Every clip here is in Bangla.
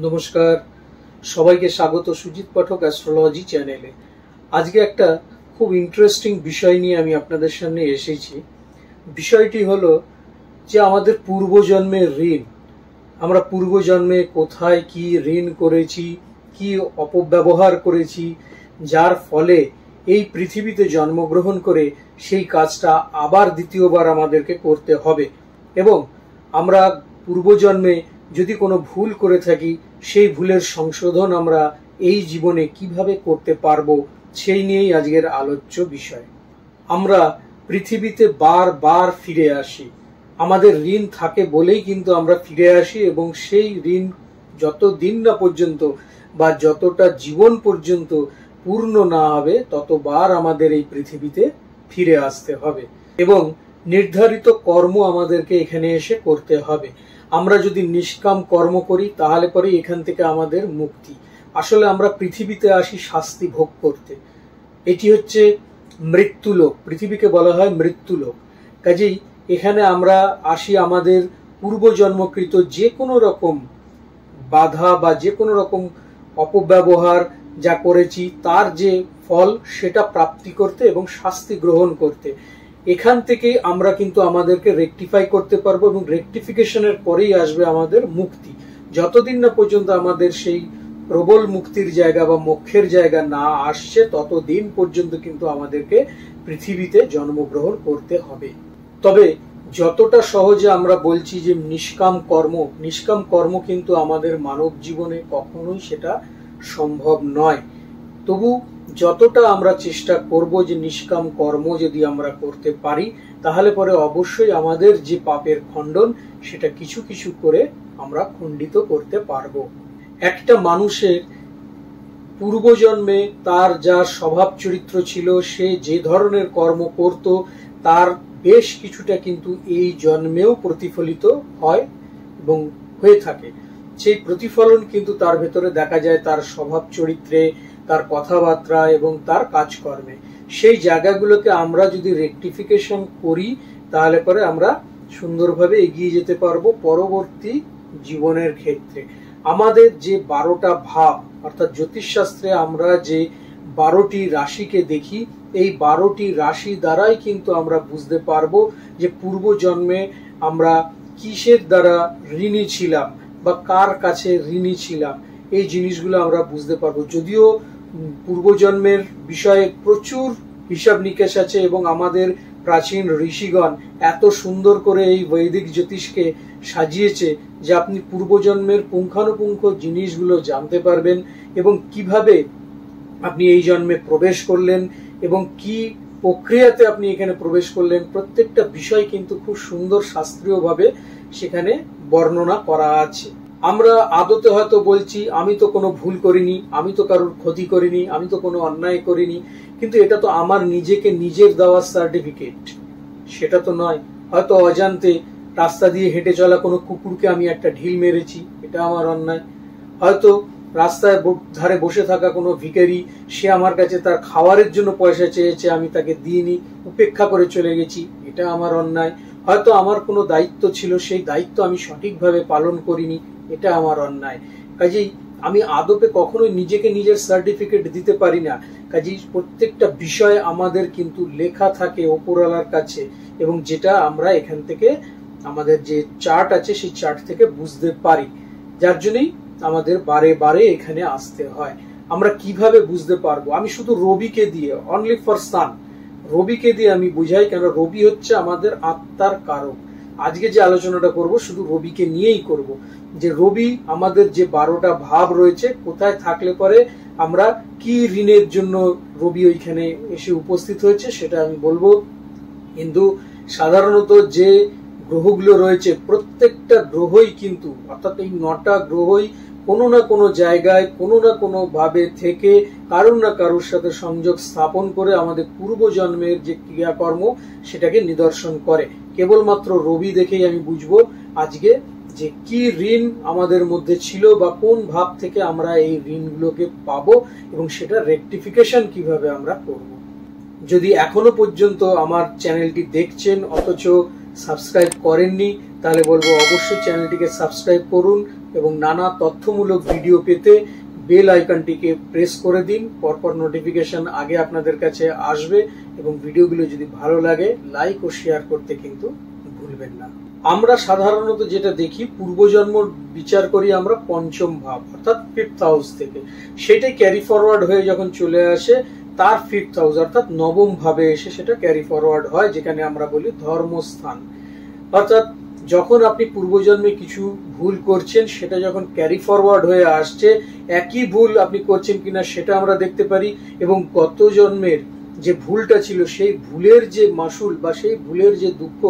নমস্কার, সবাইকে স্বাগত সুজিত পাঠক অ্যাস্ট্রোলজি চ্যানেলে। আজকে একটা খুব ইন্টারেস্টিং বিষয় নিয়ে আমি আপনাদের সামনে এসেছি। বিষয়টি হলো যে আমাদের পূর্বজন্মের ঋণ। আমরা পূর্বজন্মে কোথায় কি ঋণ করেছি, কি অপব্যবহার করেছি, যার ফলে এই পৃথিবীতে জন্মগ্রহণ করে সেই কাজটা আবার দ্বিতীয়বার আমাদেরকে করতে হবে। এবং আমরা পূর্বজন্মে যদি কোনো ভুল করে থাকি, সেই ভুলের সংশোধন আমরা এই জীবনে কিভাবে করতে পারবো, সেই নিয়েই আজকের আলোচ্য বিষয়। আমরা পৃথিবীতে বারবার ফিরে আসি, আমাদের ঋণ থাকে বলেই কিন্তু আমরা ফিরে আসি, এবং সেই ঋণ যতদিন না পর্যন্ত বা যতটা জীবন পর্যন্ত পূর্ণ না হবে ততবার আমাদের এই পৃথিবীতে ফিরে আসতে হবে এবং নির্ধারিত কর্ম আমাদেরকে এখানে এসে করতে হবে। আমরা যদি নিষ্কাম কর্ম করি তাহলে পরে এখান থেকে আমাদের মুক্তি। আসলে আমরা পৃথিবীতে আসি শাস্তি ভোগ করতে। এটি হচ্ছে মৃত্যুলোক, পৃথিবীকে বলা হয় মৃত্যুলোক। কাজেই এখানে আমরা আসি আমাদের পূর্বজন্মকৃত যে কোনো রকম বাধা বা যে কোনো রকম অপব্যবহার যা করেছি তার যে ফল সেটা প্রাপ্তি করতে এবং শাস্তি গ্রহণ করতে। এখান থেকে আমরা কিন্তু আমাদেরকে রেকটিফাই করতে পারবো এবং রেকটিফিকেশনের পরেই আসবে আমাদের মুক্তি। যতদিন না পর্যন্ত আমাদের সেই প্রবল মুক্তির জায়গা বা মোক্ষের জায়গা না আসছে ততদিন পর্যন্ত কিন্তু আমাদেরকে পৃথিবীতে জন্মগ্রহণ করতে হবে। তবে যতটা সহজে আমরা বলছি যে নিষ্কাম কর্ম কিন্তু আমাদের মানব জীবনে কখনোই সেটা সম্ভব নয়। তবু যতটা আমরা চেষ্টা করব যে নিষ্কাম কর্ম যদি আমরা করতে পারি তাহলে পরে অবশ্যই আমাদের যে পাপের খণ্ডন সেটা কিছু কিছু করে আমরা খণ্ডিত করতে পারবো। একটা মানুষের পূর্বজন্মে তার যা স্বভাব চরিত্র ছিল, সে যে ধরনের কর্ম করত তার বেশ কিছুটা কিন্তু এই জন্মেও প্রতিফলিত হয় এবং হয়ে থাকে। সেই প্রতিফলন কিন্তু তার ভেতরে দেখা যায় তার স্বভাব চরিত্রে, তার কথাবার্তা এবং তার কাজকর্মে। সেই জায়গাগুলোকে আমরা যদি রেকটিফিকেশন করি তাহলে পরে আমরা সুন্দরভাবে এগিয়ে যেতে পারবো পরবর্তী জীবনের ক্ষেত্রে। আমাদের যে 12টা ভাব অর্থাৎ জ্যোতিষশাস্ত্রে আমরা যে 12টি রাশিকে দেখি, এই 12টি রাশি দ্বারাই কিন্তু আমরা বুঝতে পারবো যে পূর্বজন্মে আমরা কিসের দ্বারা ঋণী ছিলাম বা কার কাছে ঋণী ছিলাম, এই জিনিসগুলো আমরা বুঝতে পারবো। যদিও পূর্বজন্মের বিষয়ে প্রচুর হিসাব নিকেশ আছে এবং আমাদের প্রাচীন ঋষিগণ এত সুন্দর করে এই বৈদিক জ্যোতিষকে সাজিয়েছে যে আপনি পূর্বজন্মের পুঙ্খানুপুঙ্খ জিনিসগুলো জানতে পারবেন এবং কিভাবে আপনি এই জন্মে প্রবেশ করলেন এবং কি প্রক্রিয়াতে আপনি এখানে প্রবেশ করলেন, প্রত্যেকটা বিষয় কিন্তু খুব সুন্দর শাস্ত্রীয়ভাবে সেখানে বর্ণনা করা আছে। আমরা আদতে হয়তো বলছি আমি তো কোনো ভুল করিনি, আমি তো কারোর ক্ষতি করিনি, আমি তো কোনো অন্যায় করিনি, কিন্তু এটা তো আমার নিজেকে নিজের দেওয়া সার্টিফিকেট, সেটা তো নয়। হয়তো অজান্তে রাস্তা দিয়ে হেঁটে চলা কোনো কুকুরকে আমি একটা ঢিল মেরেছি, এটা আমার অন্যায়। হয়তো রাস্তায় ধারে বসে থাকা কোনো ভিখারি, সে আমার কাছে তার খাবারের জন্য পয়সা চেয়েছে, আমি তাকে দিইনি, উপেক্ষা করে চলে গেছি, এটা আমার অন্যায়। হয়তো আমার কোনো দায়িত্ব ছিল, সেই দায়িত্ব আমি সঠিকভাবে পালন করিনি, এটা আমার অন্যায়। কাজেই আমি আদপে কখনোই নিজেকে নিজের সার্টিফিকেট দিতে পারি না। কাজেই প্রত্যেকটা বিষয় আমাদের কিন্তু লেখা থাকে ওপরওয়ালার কাছে এবং যেটা আমরা এখান থেকে আমাদের যে চার্ট আছে সেই চার্ট থেকে বুঝতে পারি, যার জন্যই আমাদের বারে বারে এখানে আসতে হয়। আমরা কিভাবে বুঝতে পারবো? আমি শুধু রবিকে দিয়ে, অনলি ফর সান, রবিকে দিয়ে আমি বুঝাই, কেন রবি হচ্ছে আমাদের আত্মার কারক। আজকে যে আলোচনাটা করব শুধু রবিকে নিয়েই করব, যে রবি আমাদের যে 12টা ভাব রয়েছে কোথায় থাকলে পরে আমরা কি ঋণের জন্য রবি ওইখানে এসে উপস্থিত হয়েছে সেটা আমি বলবো। কিন্তু সাধারণত যে গ্রহগুলো রয়েছে প্রত্যেকটা গ্রহই কিন্তু, অর্থাৎ এই 9টা গ্রহই কোনো না কোনো জায়গায় কোনো না কোনো ভাবে থেকে কারোর না কারোর সাথে সংযোগ স্থাপন করে আমাদের পূর্বজন্মের যে ক্রিয়াকর্ম সেটাকে নিদর্শন করে। কেবলমাত্র রবি দেখেই আমি বুঝবো আজকে যে কি ঋণ আমাদের মধ্যে ছিল বা কোন ভাব থেকে আমরা এই ঋণগুলোকে পাবো এবং সেটা রেকটিফিকেশন কিভাবে আমরা করব। যদি এখনো পর্যন্ত আমার চ্যানেলটি দেখছেন অথচ সাবস্ক্রাইব করেননি তাহলে বলবো অবশ্যই চ্যানেলটিকে সাবস্ক্রাইব করুন, এবং নানা তথ্যমূলক ভিডিও পেতে বেল আইকনটিকে প্রেস করে দিন। পরপর নোটিফিকেশন আগে আপনাদের কাছে আসবে এবং ভিডিওগুলো যদি ভালো লাগে লাইক ও শেয়ার করতে কিন্তু ভুলবেন না। আমরা সাধারণত যেটা দেখি, পূর্বজন্ম বিচার করি আমরা পঞ্চম ভাব অর্থাৎ 5th হাউস থেকে, সেটাই ক্যারি ফরওয়ার্ড হয়ে যখন চলে আসে তার 5th হাউস অর্থাৎ নবম ভাবে এসে সেটা ক্যারি ফরওয়ার্ড হয়, যেখানে আমরা বলি ধর্মস্থান। অর্থাৎ যখন আপনি পূর্বজন্মে কিছু ভুল করছেন সেটা যখন ক্যারি ফরওয়ার্ড হয়ে আসছে, একই ভুল আপনি করছেন কিনা সেটা আমরা দেখতে পারি, এবং গত জন্মের যে ভুলটা ছিল সেই ভুলের যে মাসুল বা সেই ভুলের যে দুঃখ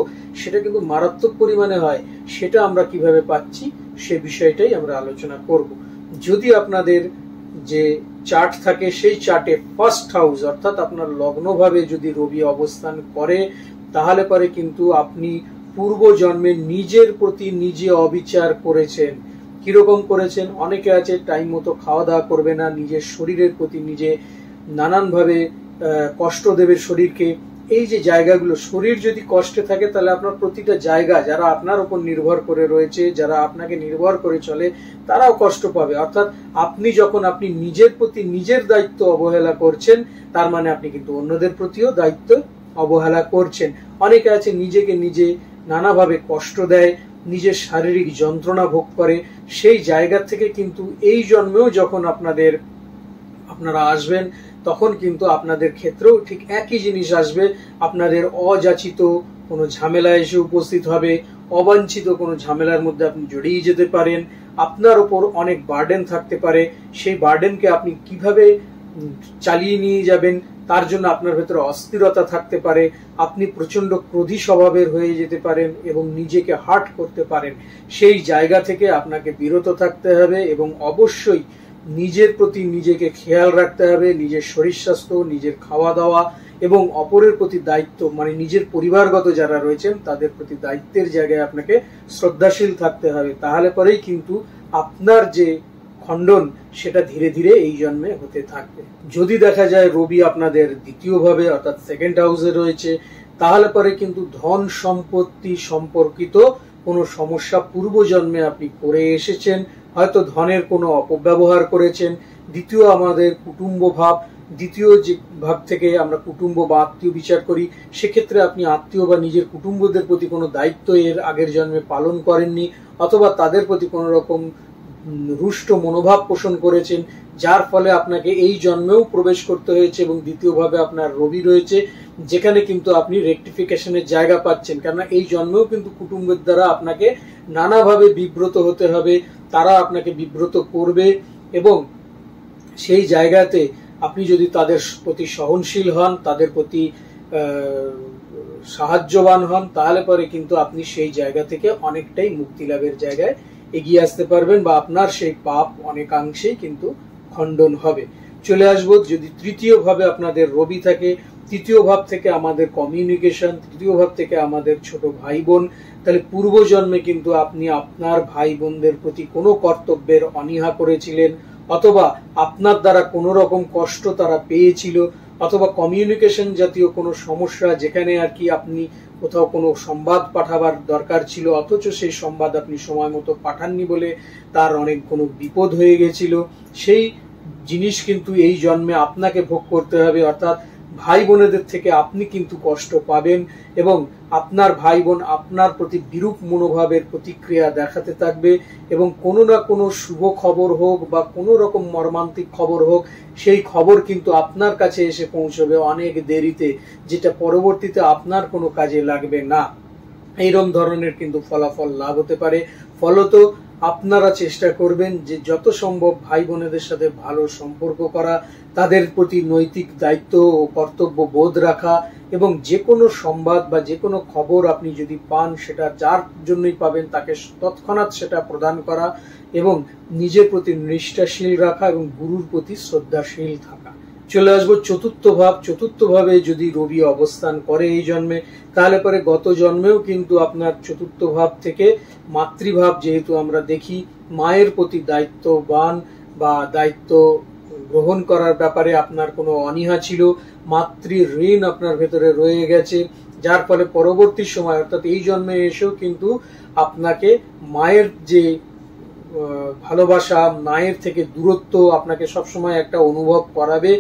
সেটা কিন্তু মারাত্মক পরিমাণে হয়। সেটা আমরা কিভাবে পাচ্ছি সে বিষয়টাই আমরা আলোচনা করব। যদি আপনাদের যে চার্ট থাকে সেই চার্টে 1st হাউস অর্থাৎ আপনার লগ্নভাবে যদি রবি অবস্থান করে, তাহলে পরে কিন্তু আপনি পূর্ব জন্মে নিজের প্রতি নিজে অবিচার করেছেন। কিরকম করেছেন? অনেকে আছে টাইম মতো খাওয়া দাওয়া করবে না, নিজের শরীরের প্রতি নিজে নানানভাবে কষ্ট দেবে শরীরকে। এই যে জায়গাগুলো, শরীর যদি কষ্টে থাকে তাহলে আপনার প্রতিটা জায়গা যারা আপনার উপর নির্ভর করে রয়েছে, যারা আপনাকে নির্ভর করে চলে, তারাও কষ্ট পাবে। অর্থাৎ আপনি যখন আপনি নিজের প্রতি নিজের দায়িত্ব অবহেলা করছেন, তার মানে আপনি কিন্তু অন্যদের প্রতিও দায়িত্ব অবহেলা করছেন। অনেকে আছে নিজেকে নিজে নানাভাবে কষ্ট দেয়, নিজের শারীরিক যন্ত্রণা ভোগ করে। সেই জায়গা থেকে কিন্তু এই জন্মেও যখন আপনারা আসবেন, তখন কিন্তু আপনাদের ক্ষেত্রেও ঠিক একই জিনিস আসবে। আপনাদের অযাচিত কোনো ঝামেলা এসে উপস্থিত হবে, অবাঞ্ছিত কোনো ঝামেলার মধ্যে আপনি জড়িয়ে যেতে পারেন। আপনার উপর অনেক বার্ডেন থাকতে পারে, সেই বার্ডেনকে আপনি কিভাবে চালিয়ে নিয়ে যাবেন তার জন্য আপনার ভেতরে অস্থিরতা থাকতে পারে। আপনি প্রচন্ড ক্রোধী স্বভাবের হয়ে যেতে পারেন এবং নিজেকে হার্ট করতে পারেন। সেই জায়গা থেকে আপনাকে বিরত থাকতে হবে এবং অবশ্যই নিজের প্রতি নিজেকে খেয়াল রাখতে হবে। নিজের শরীর স্বাস্থ্য, নিজের খাওয়া দাওয়া এবং অপরের প্রতি দায়িত্ব, মানে নিজের পরিবারগত যারা রয়েছেন তাদের প্রতি দায়িত্বের জায়গায় আপনাকে শ্রদ্ধাশীল থাকতে হবে। তাহলে পরেই কিন্তু আপনার যে খণ্ডন সেটা ধীরে ধীরে এই জন্মে হতে থাকবে। যদি দেখা যায় রবি আপনাদের 2য় ভাবে অর্থাৎ 2nd হাউসে রয়েছে, তাহলে পরে কিন্তু ধন সম্পত্তি সম্পর্কিত কোনো সমস্যা পূর্ব জন্মে আপনি করে এসেছেন। হয়তো ধনের কোনো অপব্যবহার করেছেন। 2য় আমাদের কুটুম্ব ভাব, 2য় যে ভাব থেকে আমরা কুটুম্ব বা আত্মীয় বিচার করি, সেক্ষেত্রে আপনি আত্মীয় বা নিজের কুটুম্বদের প্রতি কোনো দায়িত্ব এর আগের জন্মে পালন করেননি, অথবা তাদের প্রতি কোনো রকম রুষ্ট মনোভাব পোষণ করেছেন, যার ফলে আপনাকে এই জন্মেও প্রবেশ করতে হয়েছে। এবং 2য় ভাবে আপনার রবি রয়েছে, যেখানে কিন্তু আপনি রেকটিফিকেশনের জায়গা পাচ্ছেন। কেননা এই জন্মেও কিন্তু কুটুম্বের দ্বারা আপনাকে নানাভাবে বিব্রত হতে হবে, তারা আপনাকে বিব্রত করবে, এবং সেই জায়গাতে আপনি যদি তাদের প্রতি সহনশীল হন, তাদের প্রতি সাহায্যবান হন, তাহলে পরে কিন্তু আপনি সেই জায়গা থেকে অনেকটাই মুক্তি লাভের জায়গায় এগিয়ে আসতে পারবেন, বা আপনার সেই পাপ অনেকাংশেই কিন্তু খণ্ডন হবে। চলে আসবো, যদি 3য় ভাবে আপনাদের রবি থাকে, 3য় ভাব থেকে আমাদের কমিউনিকেশন, 3য় ভাব থেকে আমাদের ছোট ভাই বোন, তাহলে পূর্ব জন্মে কিন্তু আপনি আপনার ভাই বোনদের প্রতি কোনো কর্তব্যের অনীহা করেছিলেন, অথবা আপনার দ্বারা কোনো রকম কষ্ট তারা পেয়েছিল, অথবা কমিউনিকেশন জাতীয় কোনো সমস্যা, যেখানে আর কি আপনি কোথাও কোনো সংবাদ পাঠাবার দরকার ছিল অথচ সেই সংবাদ আপনি সময় মতো পাঠাননি বলে তার অনেক কোনো বিপদ হয়ে গেছিল, সেই জিনিস কিন্তু এই জন্মে আপনাকে ভোগ করতে হবে। অর্থাৎ ভাই বোনেদের থেকে আপনি কিন্তু কষ্ট পাবেন, এবং আপনার ভাই বোন আপনার প্রতি বিরূপ মনোভাবের প্রতিক্রিয়া দেখাতে থাকবে, এবং কোনো না কোনো শুভ খবর হোক বা কোনো রকম মর্মান্তিক খবর হোক, সেই খবর কিন্তু আপনার কাছে এসে পৌঁছবে অনেক দেরিতে, যেটা পরবর্তীতে আপনার কোনো কাজে লাগবে না। এইরকম ধরনের কিন্তু ফলাফল লাভ হতে পারে। ফলত আপনারা চেষ্টা করবেন যে যত সম্ভব ভাই বোনেদের সাথে ভালো সম্পর্ক করা, তাদের প্রতি নৈতিক দায়িত্ব ও কর্তব্য বোধ রাখা, এবং যে কোনো সংবাদ বা যে কোনো খবর আপনি যদি পান সেটা যার জন্যই পাবেন তাকে তৎক্ষণাৎ সেটা প্রদান করা, এবং নিজের প্রতি নিষ্ঠাশীল রাখা এবং গুরুর প্রতি শ্রদ্ধাশীল থাকা। চলে আসবো চতুর্থ ভাব। চতুর্থ ভাবে যদি রবি অবস্থান করে এই জন্মে, তাহলে পরে গত জন্মেও কিন্তু আপনার চতুর্থ ভাব থেকে মাতৃভাব, যেহেতু আমরা দেখি মায়ের প্রতি দায়িত্ববান বা দায়িত্ব গ্রহণ করার ব্যাপারে আপনার কোনো অনীহা ছিল, মাতৃ ঋণ আপনার ভেতরে রয়ে গেছে, যার ফলে পরবর্তী সময় অর্থাৎ এই জন্মে এসেও কিন্তু আপনাকে মায়ের যে ভালোবাসা, মায়ের থেকে দূরত্ব আপনাকে সবসময় একটা অনুভব করাবে।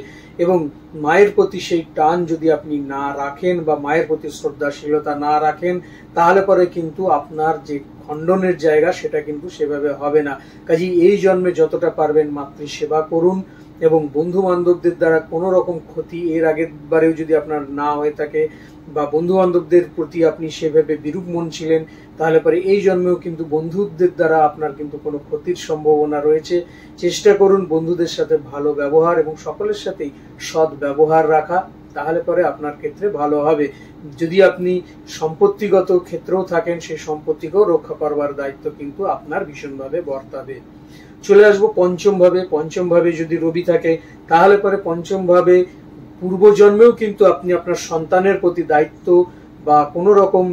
এবং মায়ের প্রতি সেই টান যদি আপনি না রাখেন বা মায়ের প্রতি শ্রদ্ধাশীলতা না রাখেন, তাহলে পরে কিন্তু আপনার যে খণ্ডনের জায়গা সেটা কিন্তু সেভাবে হবে না। কাজেই এই জন্মে যতটা পারবেন মাতৃসেবা করুন, এবং বন্ধু বান্ধবদের দ্বারা কোনো রকম ক্ষতি এর আগের বারেও যদি আপনার না হয়ে থাকে, বা বন্ধু বান্ধবদের প্রতি আপনি সেভাবে বিরূপ মন ছিলেন, তাহলে পরে এই জন্মেও কিন্তু বন্ধুদের দ্বারা আপনার কিন্তু কোনো ক্ষতির সম্ভাবনা রয়েছে। চেষ্টা করুন বন্ধুদের সাথে ভালো ব্যবহার এবং সকলের সাথেই সৎ ব্যবহার রাখা, তাহলে পরে আপনার ক্ষেত্রে ভালো হবে। যদি আপনি সম্পত্তিগত ক্ষেত্রেও থাকেন, সেই সম্পত্তিকেও রক্ষা করবার দায়িত্ব কিন্তু আপনার ভীষণভাবে বর্তাবে। চলে আসবো পঞ্চম ভাবে। পঞ্চম ভাবে যদি রবি থাকে, তাহলে পরে পঞ্চম ভাবে পূর্বজন্মেও কিন্তু আপনি আপনার সন্তানের প্রতি দায়িত্ব বা কোনো রকম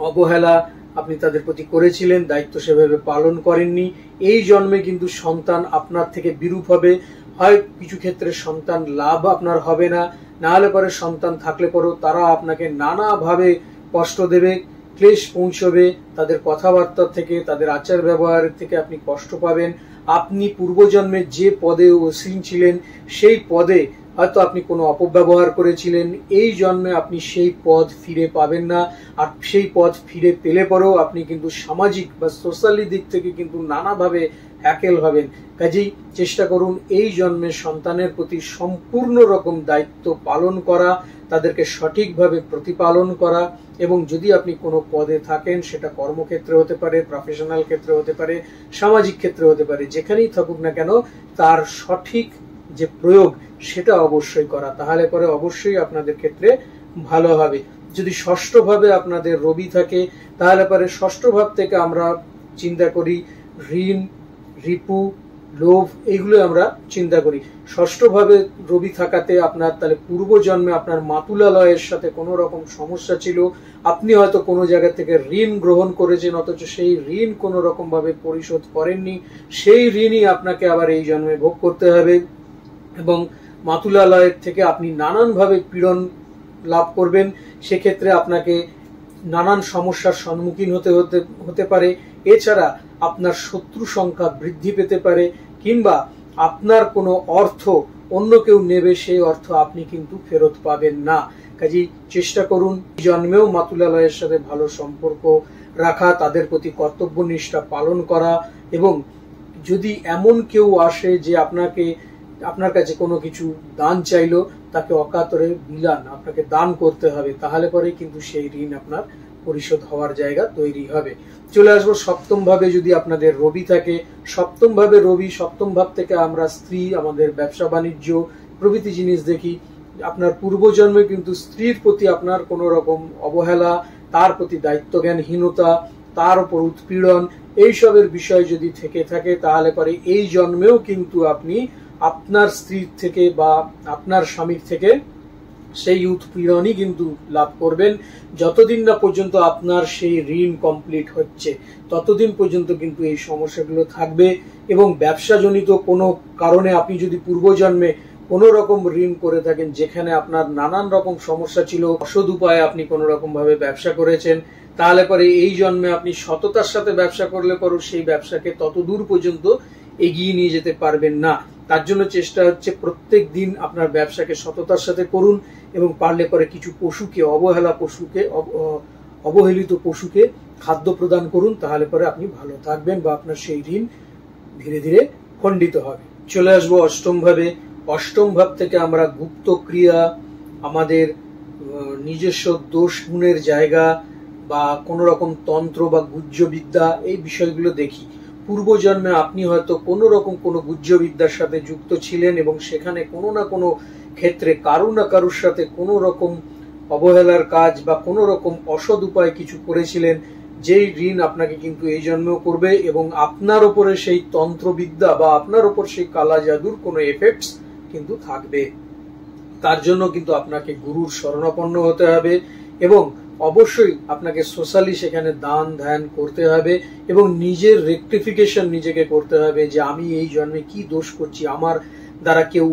অবহেলা আপনি তাদের প্রতি করেছিলেন, দায়িত্ব সেভাবে পালন করেননি। এই জন্মে কিন্তু সন্তান আপনার থেকে বিরূপ হবে। হয় কিছু ক্ষেত্রে সন্তান লাভ আপনার হবে না, না হলে পরে সন্তান থাকলে পরেও তারা আপনাকে নানাভাবে কষ্ট দেবে, ক্লেশ পৌঁছবে। তাদের কথাবার্তা থেকে, তাদের আচার ব্যবহারের থেকে আপনি কষ্ট পাবেন। আপনি পূর্বজন্মে যে পদে অসীন ছিলেন, সেই পদে হয়তো আপনি কোনো অপব্যবহার করেছিলেন, এই জন্মে আপনি সেই পদ ফিরে পাবেন না। আর সেই পদ ফিরে পেলে পরেও আপনি কিন্তু সামাজিক বা সোশ্যালি দিক থেকে কিন্তু নানাভাবে হ্যাকেল হবেন। কাজেই চেষ্টা করুন এই জন্মে সন্তানের প্রতি সম্পূর্ণ রকম দায়িত্ব পালন করা, তাদেরকে সঠিকভাবে প্রতিপালন করা। এবং যদি আপনি কোনো পদে থাকেন, সেটা কর্মক্ষেত্রে হতে পারে, প্রফেশনাল ক্ষেত্রে হতে পারে, সামাজিক ক্ষেত্রে হতে পারে, যেখানেই থাকুক না কেন, তার সঠিক যে প্রয়োগ সেটা অবশ্যই করা, তাহলে পরে অবশ্যই আপনাদের ক্ষেত্রে ভালো হবে। যদি ষষ্ঠ ভাবে আপনাদের রবি থাকে, তাহলে পরে ষষ্ঠ ভাব থেকে আমরা চিন্তা করি ঋণ, রিপু, লোভ, এইগুলো আমরা চিন্তা করি। ষষ্ঠ ভাবে রবি থাকাতে আপনার তাহলে পূর্বজন্মে আপনার মাতুলালয়ের সাথে কোনো রকম সমস্যা ছিল, আপনি হয়তো কোনো জায়গা থেকে ঋণ গ্রহণ করেছেন, অথচ সেই ঋণ কোনো রকম ভাবে পরিশোধ করেননি, সেই ঋণই আপনাকে আবার এই জন্মে ভোগ করতে হবে। এবং মাতুলালয়ের থেকে আপনি নানানভাবে পীড়ন লাভ করবেন, সেক্ষেত্রে আপনাকে নানান সমস্যার সম্মুখীন হতে পারে। এছাড়া আপনার শত্রু সংখ্যা বৃদ্ধি পেতে পারে, কিংবা আপনার কোনো অর্থ অন্য কেউ নেবে, সেই অর্থ আপনি কিন্তু ফেরত পাবেন না। কাজেই চেষ্টা করুন জন্মেও মাতুলালয়ের সাথে ভালো সম্পর্ক রাখা, তাদের প্রতি কর্তব্যনিষ্ঠা পালন করা। এবং যদি এমন কেউ আসে যে আপনার কাছে কোনো কিছু দান চাইলো, তাকে অকাতরে বিলান, আপনাকে দান করতে হবে, তাহলে পরে কিন্তু সেই ঋণ আপনার পরিশোধ হওয়ার জায়গা তৈরি হবে। চলে আসবো সপ্তম ভাবে যদি আপনাদের রবি থাকে। সপ্তম ভাবে রবি, সপ্তম ভাব থেকে আমরা স্ত্রী, আমাদের ব্যবসা বাণিজ্য প্রভৃতি জিনিস দেখি। আপনার পূর্বজন্মে কিন্তু স্ত্রীর প্রতি আপনার কোনো রকম অবহেলা, তার প্রতি দায়িত্বজ্ঞানহীনতা, তার উপর উৎপীড়ন, এইসবের বিষয় যদি থেকে থাকে, তাহলে পরে এই জন্মেও কিন্তু আপনি আপনার স্ত্রীর থেকে বা আপনার স্বামীর থেকে সেই উৎপীড়নই কিন্তু লাভ করবেন। যতদিন না পর্যন্ত আপনার সেই ঋণ কমপ্লিট হচ্ছে, ততদিন পর্যন্ত কিন্তু এই সমস্যাগুলো থাকবে। এবং ব্যবসাজনিত কোনো কারণে আপনি যদি পূর্বজন্মে কোনো রকম ঋণ করে থাকেন, যেখানে আপনার নানান রকম সমস্যা ছিল, অসৎ উপায়ে আপনি কোনো রকম ভাবে ব্যবসা করেছেন, তাহলে পরে এই জন্মে আপনি সততার সাথে ব্যবসা করলে পরও সেই ব্যবসাকে তত দূর পর্যন্ত এগিয়ে নিয়ে যেতে পারবেন না। তার জন্য চেষ্টা হচ্ছে প্রত্যেক দিন আপনার ব্যবসাকে সততার সাথে করুন, এবং পারলে পরে কিছু পশুকে, অবহেলিত পশুকে খাদ্য প্রদান করুন, তাহলে পরে আপনি ভালো থাকবেন বা আপনার সেই ঋণ ধীরে ধীরে খণ্ডিত হবে। চলে আসবো অষ্টম ভাবে। অষ্টম ভাব থেকে আমরা গুপ্ত ক্রিয়া, আমাদের নিজস্ব দোষ গুণের জায়গা বা কোনো রকম তন্ত্র বা গুহ্য বিদ্যা, এই বিষয়গুলো দেখি। পূর্বজন্মে আপনি হয়তো কোনো রকম কোনো গুহ্য বিদ্যার সাথে যুক্ত ছিলেন, এবং সেখানে কোনো না কোনো ক্ষেত্রে কারো না কারোর সাথে কোনো রকম অবহেলার কাজ বা কোনো রকম অসৎ উপায় কিছু করেছিলেন, যেই ঋণ আপনাকে কিন্তু এই জন্মেও করবে। এবং আপনার ওপরে সেই তন্ত্রবিদ্যা বা আপনার ওপর সেই কালা জাদুর কোনো এফেক্টস কিন্তু থাকবে। তার জন্য কিন্তু আপনাকে গুরুর শরণাপন্ন হতে হবে, এবং অবশ্যই আপনাকে সোশ্যালি সেখানে দান ধ্যান করতে হবে, এবং নিজের রেকটিফিকেশন নিজেকে করতে হবে যে আমি এই জন্মে কি দোষ করছি, আমার দ্বারা কেউ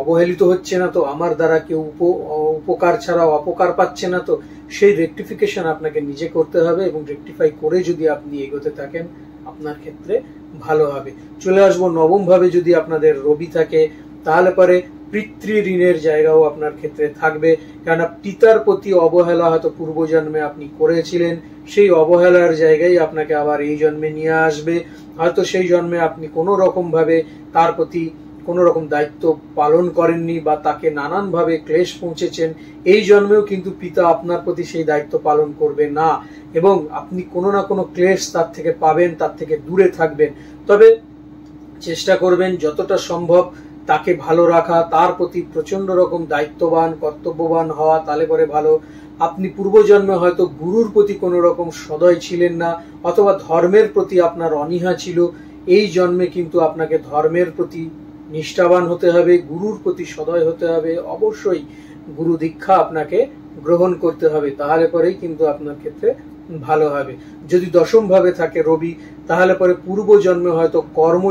অবহেলিত হচ্ছে না তো, আমার দ্বারা কেউ উপকার ছাড়া অপকার পাচ্ছে না তো। সেই রেকটিফিকেশন আপনাকে নিজে করতে হবে, এবং রেকটিফাই করে যদি আপনি এগোতে থাকেন, আপনার ক্ষেত্রে ভালো হবে। চলে আসবো নবম ভাবে যদি আপনাদের রবি থাকে, তাহলে পরে পিতৃ ঋণের জায়গাও আপনার ক্ষেত্রে থাকবে, কেননা পিতার প্রতি অবহেলা হয়তো পূর্বজন্মে আপনি করেছিলেন, সেই অবহেলার জায়গায় আপনাকে আবার এই জন্মে নিয়ে আসবে। হয়তো সেই জন্মে আপনি কোনো রকম ভাবে তার প্রতি কোনো রকম দায়িত্ব পালন করেননি বা তাকে নানান ভাবে ক্লেশ পৌঁছেছেন, এই জন্মেও কিন্তু পিতা আপনার প্রতি সেই দায়িত্ব পালন করবে না, এবং আপনি কোনো না কোনো ক্লেশ তার থেকে পাবেন, তার থেকে দূরে থাকবেন। তবে চেষ্টা করবেন যতটা সম্ভব তাকে ভালো রাখা, তার প্রতি প্রচন্ড রকম দায়িত্ববান কর্তব্যবান হওয়া, তাহলে করে ভালো। আপনি পূর্বজন্মে হয়তো গুরুর প্রতি কোনো রকম সদয় ছিলেন না, অথবা ধর্মের প্রতি আপনার অনীহা ছিল, এই জন্মে কিন্তু আপনাকে ধর্মের প্রতি নিষ্ঠাবান হতে হবে, গুরুর প্রতি সদয় হতে হবে, অবশ্যই গুরু দীক্ষা আপনাকে গ্রহণ করতে হবে, তাহলে পরেই কিন্তু আপনার ক্ষেত্রে ভালো হবে। যদি দশম ভাবে থাকে রবি, তাহলে পরে পূর্ব জন্মে হয়তো কর্ম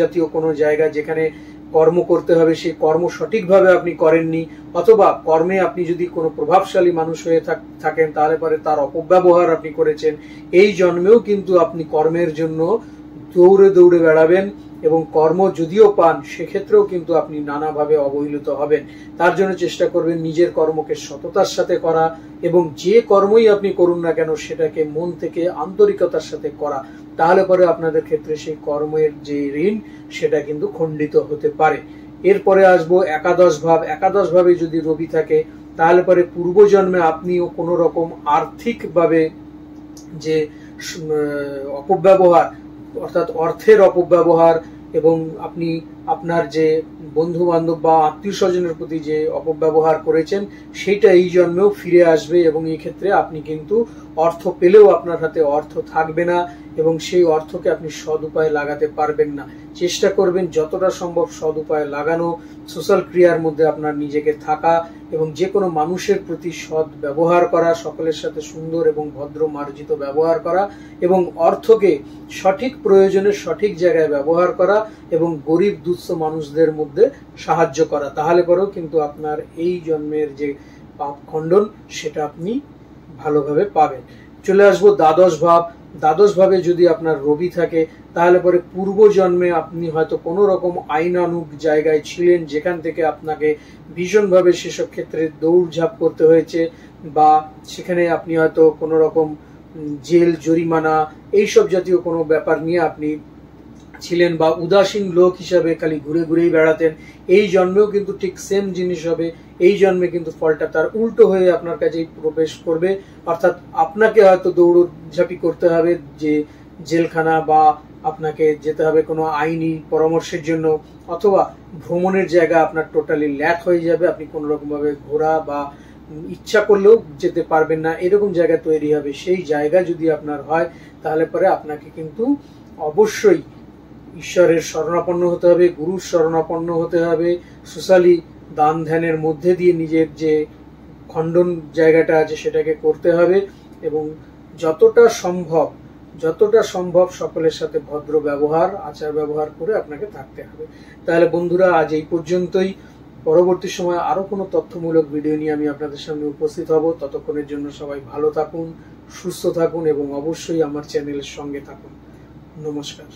জাতীয় কোনো জায়গা যেখানে কর্ম করতে হবে, সেই কর্ম সঠিকভাবে আপনি করেননি, অথবা কর্মে আপনি যদি কোনো প্রভাবশালী মানুষ হয়ে থাকেন তাহলে পরে তার অপব্যবহার আপনি করেছেন, এই জন্মেও কিন্তু আপনি কর্মের জন্য দৌড়ে দৌড়ে বেড়াবেন, এবং কর্ম যদিও পান সেক্ষেত্রেও কিন্তু আপনি নানাভাবে অবহেলিত হবেন। তার জন্য চেষ্টা করবেন নিজের কর্মকে সততার সাথে করা, এবং যে কর্মই আপনি করুন না কেন সেটাকে মন থেকে আন্তরিকতার সাথে করা, তাহলে পরে আপনাদের ক্ষেত্রে সেই কর্মের যে ঋণ সেটা কিন্তু খণ্ডিত হতে পারে। এরপরে আসবো একাদশ ভাব। একাদশ ভাবে যদি রবি থাকে, তাহলে পরে পূর্বজন্মে আপনিও কোনো রকম আর্থিক ভাবে যে অপব্যবহার, অর্থাৎ অর্থের অপব্যবহার, এবং আপনি আপনার যে বন্ধু বান্ধব বা আত্মীয় স্বজনের প্রতি যে অপব্যবহার করেছেন সেটা এই জন্মেও ফিরে আসবে, এবং এই ক্ষেত্রে আপনি কিন্তু অর্থ পেলেও আপনার হাতে অর্থ থাকবে না, এবং সেই অর্থকে আপনি সদ উপায়ে লাগাতে পারবেন না। চেষ্টা করবেন যতটা সম্ভব সদ উপায়ে লাগানো, সোশ্যাল ক্রিয়ার মধ্যে আপনার নিজেকে থাকা, এবং যে কোনো মানুষের প্রতি সৎ ব্যবহার করা, সকলের সাথে সুন্দর এবং ভদ্র মার্জিত ব্যবহার করা, এবং অর্থকে সঠিক প্রয়োজনে সঠিক জায়গায় ব্যবহার করা, এবং গরিব দুঃস্থ মানুষদের মধ্যে সাহায্য করা, তাহলে পরেও কিন্তু আপনার এই জন্মের যে পাপ খণ্ডন সেটা আপনি ভালোভাবে পাবেন। চলে আসবো দ্বাদশ ভাব। দ্বাদশ ভাবে যদি আপনার রবি থাকে, তাহলে পরে পূর্ব জন্মে আপনি হয়তো কোনো রকম আইনানুগ জায়গায় ছিলেন, যেখান থেকে আপনাকে ভীষণভাবে সেসব ক্ষেত্রে দৌড়ঝাঁপ করতে হয়েছে, বা সেখানে আপনি হয়তো কোনো রকম জেল জরিমানা এইসব জাতীয় কোনো ব্যাপার নিয়ে আপনি ছিলেন, বা উদাসীন লোক হিসাবে খালি ঘুরে ঘুরেই বেড়াতেন, এই জন্মেও কিন্তু ঠিক সেম জিনিস হবে। এই জন্মে কিন্তু ফলটা তার উল্টো হয়ে আপনার কাছে প্রবেশ করবে, অর্থাৎ আপনাকে হয়তো দৌড়ঝাঁপি করতে হবে যে জেলখানা, বা আপনাকে যেতে হবে কোনো আইনি পরামর্শের জন্য, অথবা ভ্রমণের জায়গা আপনার টোটালি ল্যাক হয়ে যাবে, আপনি কোনো রকম ভাবে ঘোরা বা ইচ্ছা করলেও যেতে পারবেন না, এরকম জায়গা তৈরি হবে। সেই জায়গা যদি আপনার হয় তাহলে পরে আপনাকে কিন্তু অবশ্যই ঈশ্বরের শরণাপন্ন হতে হবে, গুরুর শরণাপন্ন হতে হবে, সোশ্যালি দান ধ্যানের মধ্যে দিয়ে নিজের যে খণ্ডন জায়গাটা আছে সেটাকে করতে হবে, এবং যতটা সম্ভব সকলের সাথে ভদ্র ব্যবহার আচার ব্যবহার করে আপনাকে থাকতে হবে। তাহলে বন্ধুরা, আজ এই পর্যন্তই। পরবর্তী সময় আরো কোনো তথ্যমূলক ভিডিও নিয়ে আমি আপনাদের সামনে উপস্থিত হব। ততক্ষণের জন্য সবাই ভালো থাকুন, সুস্থ থাকুন, এবং অবশ্যই আমার চ্যানেলের সঙ্গে থাকুন। নমস্কার।